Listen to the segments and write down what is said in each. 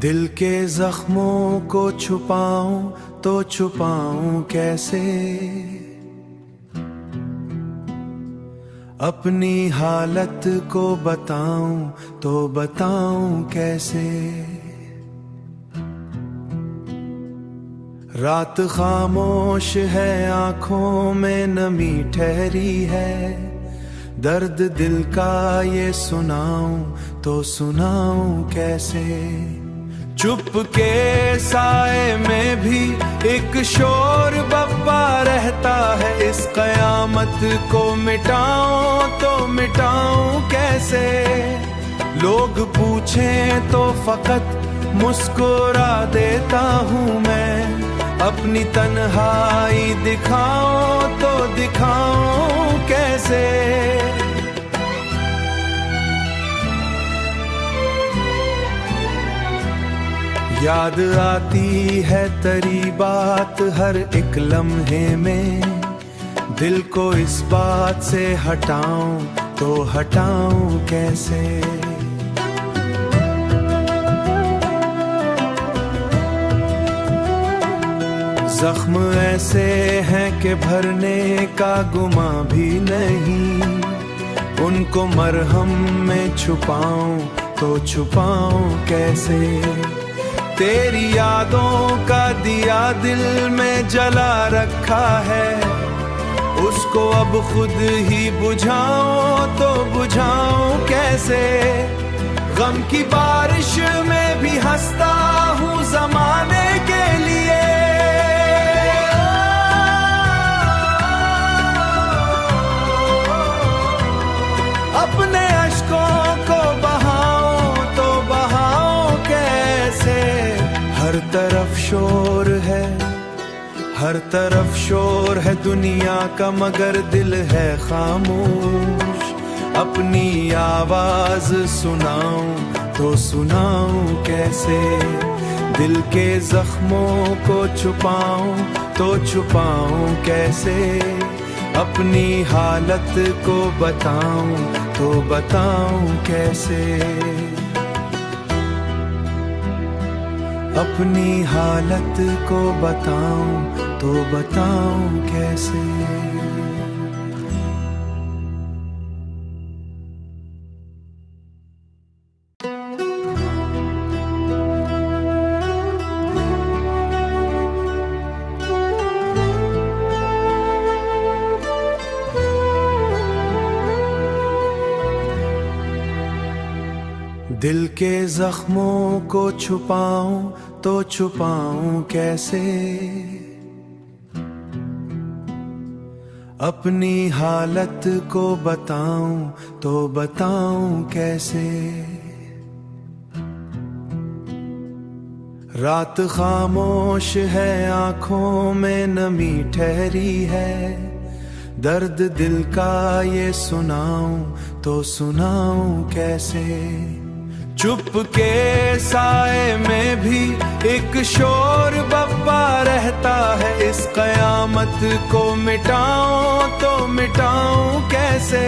दिल के जख्मों को छुपाऊं तो छुपाऊं कैसे, अपनी हालत को बताऊं तो बताऊं कैसे। रात खामोश है, आंखों में नमी ठहरी है, दर्द दिल का ये सुनाऊं तो सुनाऊं कैसे। चुप के साए में भी एक शोर बप्पा रहता है, इस कयामत को मिटाऊं तो मिटाऊं कैसे। लोग पूछें तो फकत मुस्कुरा देता हूँ मैं, अपनी तन्हाई दिखाऊं तो दिखाऊं कैसे। याद आती है तेरी बात हर एक लम्हे में, दिल को इस बात से हटाऊं तो हटाऊं कैसे। जख्म ऐसे हैं कि भरने का गुमा भी नहीं, उनको मरहम में छुपाऊं तो छुपाऊं कैसे। तेरी यादों का दिया दिल में जला रखा है, उसको अब खुद ही बुझाऊं तो बुझाऊं कैसे। गम की बारिश में भी हंसता हूँ ज़माने के लिए, अपने अश्कों को बहाऊं तो बहाऊं कैसे। हर तरफ शोर है, हर तरफ शोर है दुनिया का, मगर दिल है खामोश। अपनी आवाज सुनाऊं तो सुनाऊं कैसे। दिल के जख्मों को छुपाऊं तो छुपाऊं कैसे, अपनी हालत को बताऊं तो बताऊं कैसे। अपनी हालत को बताऊं तो बताऊं कैसे। दिल के जख्मों को छुपाऊं तो छुपाऊं कैसे, अपनी हालत को बताऊं तो बताऊं कैसे। रात खामोश है, आंखों में नमी ठहरी है, दर्द दिल का ये सुनाऊं तो सुनाऊं कैसे। चुप के साए में भी एक शोर बप्पा रहता है, इस कयामत को मिटाऊं तो मिटाऊं कैसे।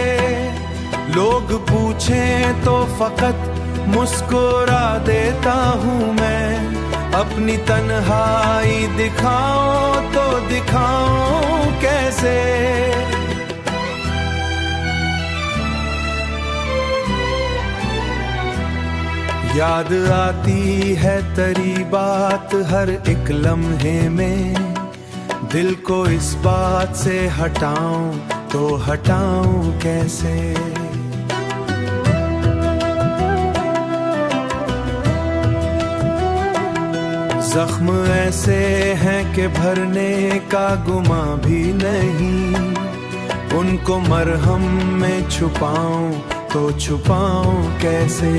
लोग पूछें तो फकत मुस्कुरा देता हूँ मैं, अपनी तन्हाई दिखाऊं तो दिखाऊं कैसे। याद आती है तेरी बात हर एक लम्हे में, दिल को इस बात से हटाऊं तो हटाऊं कैसे। जख्म ऐसे हैं कि भरने का गुमा भी नहीं, उनको मरहम में छुपाऊं तो छुपाऊं कैसे।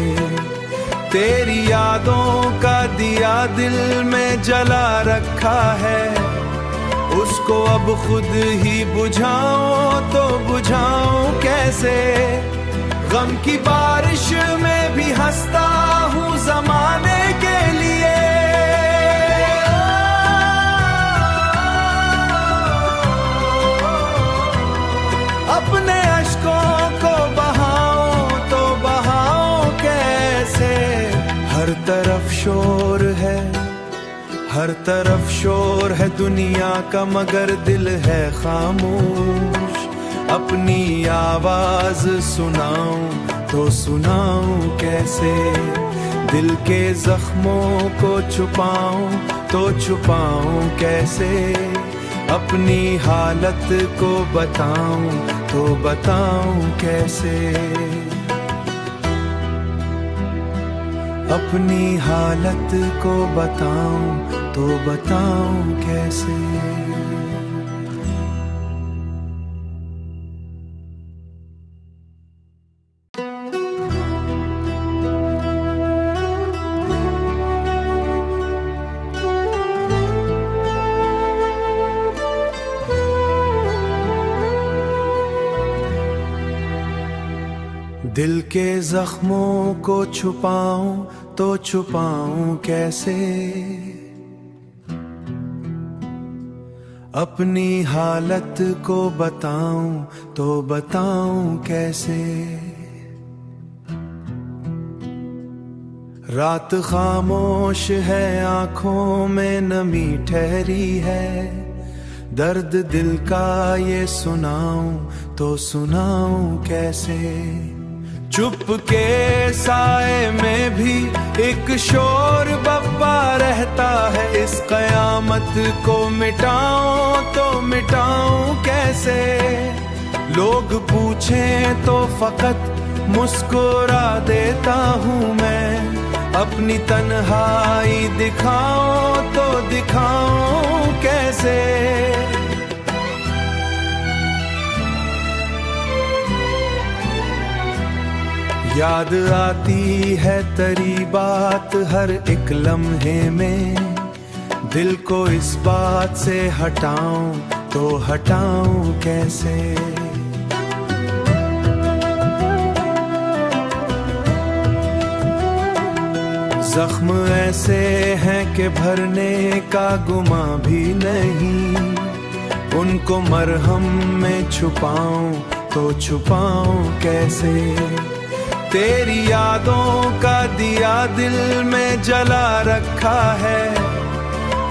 तेरी यादों का दिया दिल में जला रखा है, उसको अब खुद ही बुझाऊं तो बुझाऊं कैसे। गम की बारिश में भी हंसता हूँ ज़माने के लिए, अपने अश्कों को बहाऊं तो बहाऊं कैसे। हर तरफ तरफ शोर है, हर तरफ शोर है दुनिया का, मगर दिल है खामोश। अपनी आवाज सुनाऊं तो सुनाऊं कैसे, दिल के जख्मों को छुपाऊं तो छुपाऊं कैसे, अपनी हालत को बताऊं तो बताऊं कैसे, अपनी हालत को बताऊं तो बताऊं कैसे। दिल के जख्मों को छुपाऊं तो छुपाऊं कैसे, अपनी हालत को बताऊं तो बताऊं कैसे। रात खामोश है, आंखों में नमी ठहरी है, दर्द दिल का ये सुनाऊं तो सुनाऊं कैसे। चुप के साए में भी एक शोर बप्पा रहता है, इस कयामत को मिटाऊं तो मिटाऊं कैसे। लोग पूछें तो फकत मुस्कुरा देता हूँ मैं, अपनी तन्हाई दिखाऊं तो दिखाऊं कैसे। याद आती है तेरी बात हर एक लम्हे में, दिल को इस बात से हटाऊं तो हटाऊं कैसे। जख्म ऐसे हैं कि भरने का गुमा भी नहीं, उनको मरहम में छुपाऊं तो छुपाऊं कैसे। तेरी यादों का दिया दिल में जला रखा है,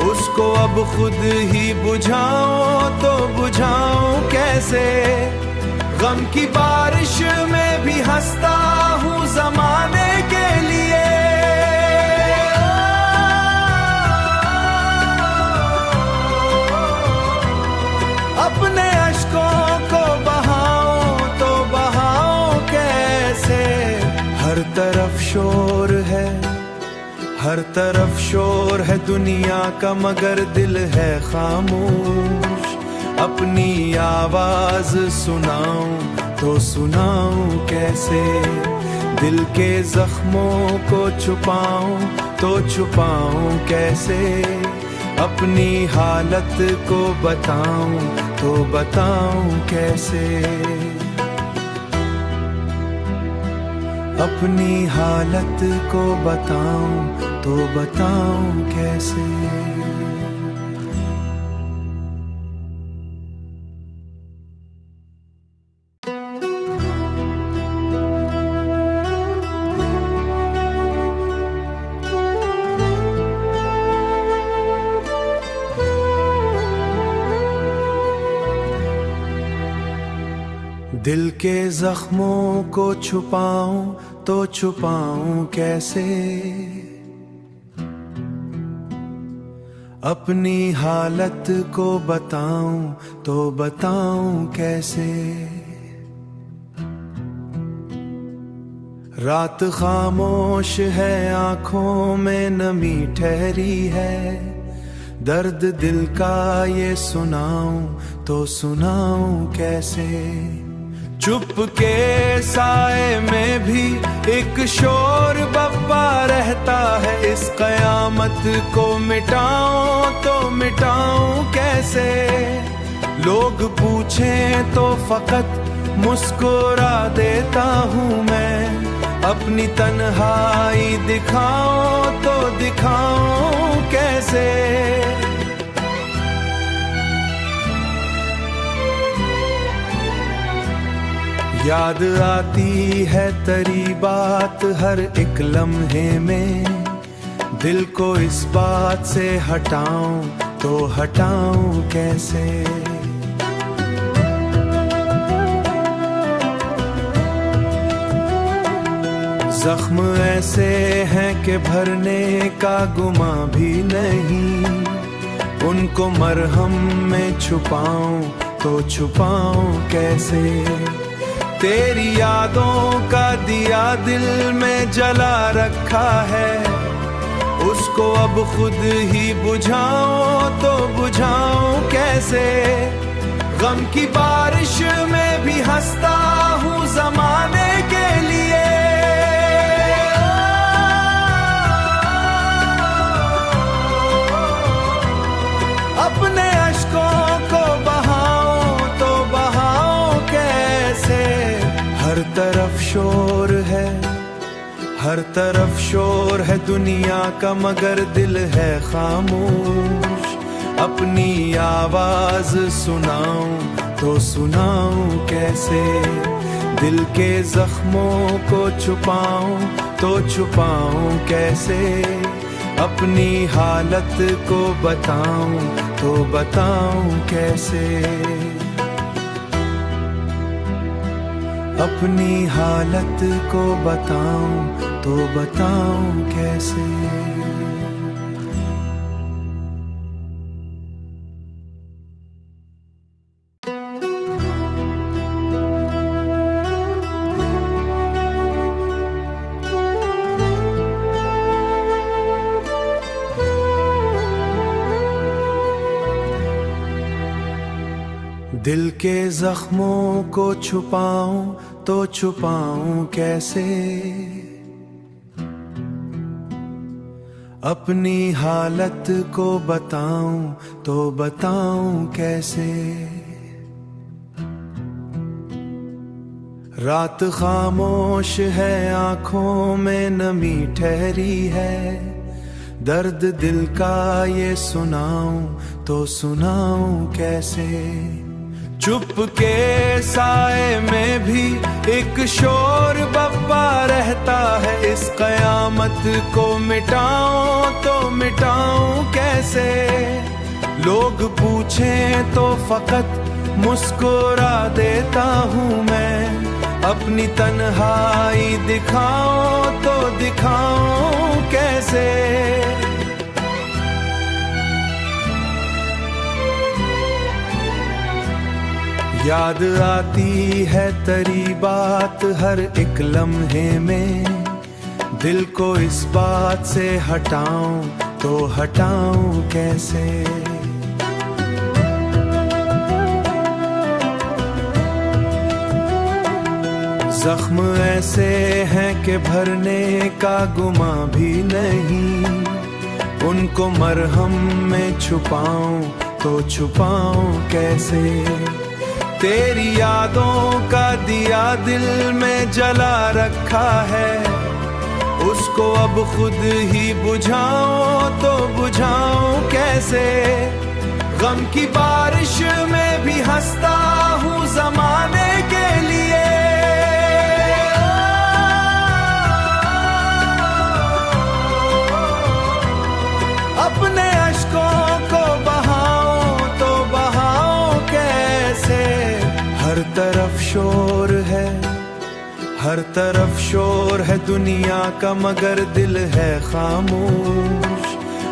उसको अब खुद ही बुझाऊं तो बुझाऊं कैसे। गम की बारिश में भी हंसता हूँ ज़माने के लिए, अपने अश्कों को बहाऊं तो बहाऊं कैसे। हर तरफ शोर है, हर तरफ शोर है दुनिया का, मगर दिल है खामोश। अपनी आवाज सुनाऊं तो सुनाऊं कैसे, दिल के जख्मों को छुपाऊं तो छुपाऊं कैसे, अपनी हालत को बताऊं तो बताऊं कैसे, अपनी हालत को बताऊं तो बताऊं कैसे। दिल के जख्मों को छुपाऊं तो छुपाऊं कैसे, अपनी हालत को बताऊं तो बताऊं कैसे। रात खामोश है, आंखों में नमी ठहरी है, दर्द दिल का ये सुनाऊं तो सुनाऊं कैसे। चुप के साए में भी एक शोर बप्पा रहता है, इस कयामत को मिटाऊं तो मिटाऊं कैसे। लोग पूछें तो फकत मुस्कुरा देता हूँ मैं, अपनी तन्हाई दिखाऊं तो दिखाऊं कैसे। याद आती है तेरी बात हर एक लम्हे में, दिल को इस बात से हटाऊं तो हटाऊं कैसे। जख्म ऐसे हैं कि भरने का गुमा भी नहीं, उनको मरहम में छुपाऊं तो छुपाऊं कैसे। तेरी यादों का दिया दिल में जला रखा है, उसको अब खुद ही बुझाऊं तो बुझाऊं कैसे। गम की बारिश में भी हंसता हूँ ज़माने के लिए, अपने अश्कों को बहाऊं तो बहाऊं कैसे। हर तरफ शोर है, हर तरफ शोर है दुनिया का, मगर दिल है खामोश। अपनी आवाज सुनाऊं तो सुनाऊं कैसे। दिल के जख्मों को छुपाऊं तो छुपाऊं कैसे। अपनी हालत को बताऊं तो बताऊं कैसे। अपनी हालत को बताऊं तो बताऊं कैसे। दिल के जख्मों को छुपाऊं तो छुपाऊं कैसे। अपनी हालत को बताऊं तो बताऊं कैसे। रात खामोश है, आंखों में नमी ठहरी है, दर्द दिल का ये सुनाऊं तो सुनाऊं कैसे। चुप के साए में भी एक शोर बप्पा रहता है, इस कयामत को मिटाऊं तो मिटाऊं कैसे। लोग पूछें तो फकत मुस्कुरा देता हूँ मैं, अपनी तन्हाई दिखाऊं तो दिखाऊं कैसे। याद आती है तेरी बात हर एक लम्हे में, दिल को इस बात से हटाऊं तो हटाऊं कैसे। जख्म ऐसे हैं कि भरने का गुमा भी नहीं, उनको मरहम में छुपाऊं तो छुपाऊं कैसे। तेरी यादों का दिया दिल में जला रखा है, उसको अब खुद ही बुझाऊं तो बुझाऊं कैसे। गम की बारिश में भी हंसता हूँ ज़माने के लिए, अपने अश्कों को बहाऊं तो बहाऊं कैसे। हर तरफ शोर है, हर तरफ शोर है दुनिया का, मगर दिल है खामोश।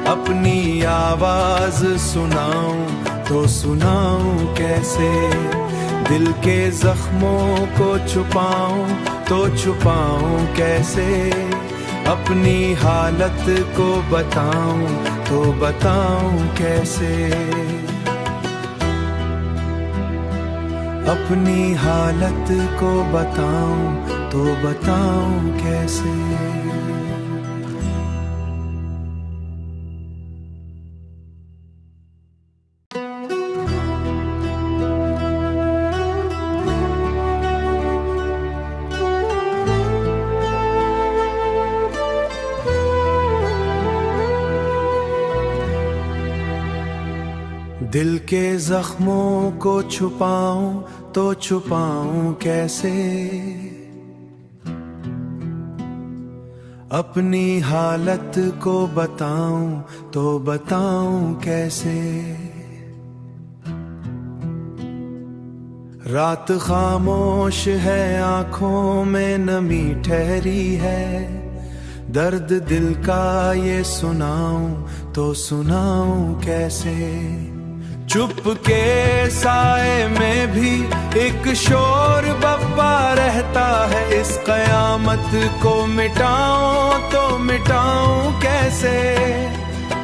अपनी आवाज सुनाऊं तो सुनाऊं कैसे। दिल के जख्मों को छुपाऊं तो छुपाऊं कैसे। अपनी हालत को बताऊं तो बताऊं कैसे। अपनी हालत को बताऊं तो बताऊं कैसे। दिल के जख्मों को छुपाऊं तो छुपाऊं कैसे। अपनी हालत को बताऊं तो बताऊं कैसे। रात खामोश है, आंखों में नमी ठहरी है, दर्द दिल का ये सुनाऊं तो सुनाऊं कैसे। चुप के साए में भी एक शोर बप्पा रहता है, इस कयामत को मिटाऊं तो मिटाऊं कैसे।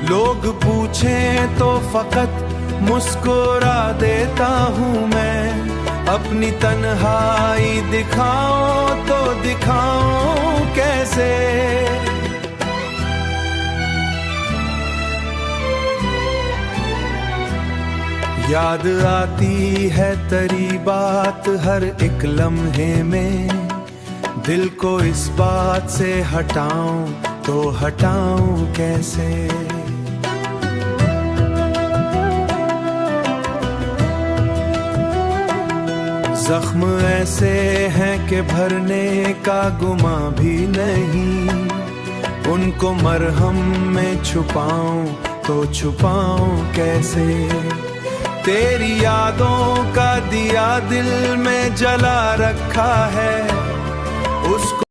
लोग पूछें तो फकत मुस्कुरा देता हूँ मैं, अपनी तन्हाई दिखाऊं तो दिखाऊं कैसे। याद आती है तेरी बात हर एक लम्हे में, दिल को इस बात से हटाऊं तो हटाऊं कैसे। जख्म ऐसे हैं कि भरने का गुमा भी नहीं, उनको मरहम में छुपाऊं तो छुपाऊं कैसे। तेरी यादों का दिया दिल में जला रखा है, उसको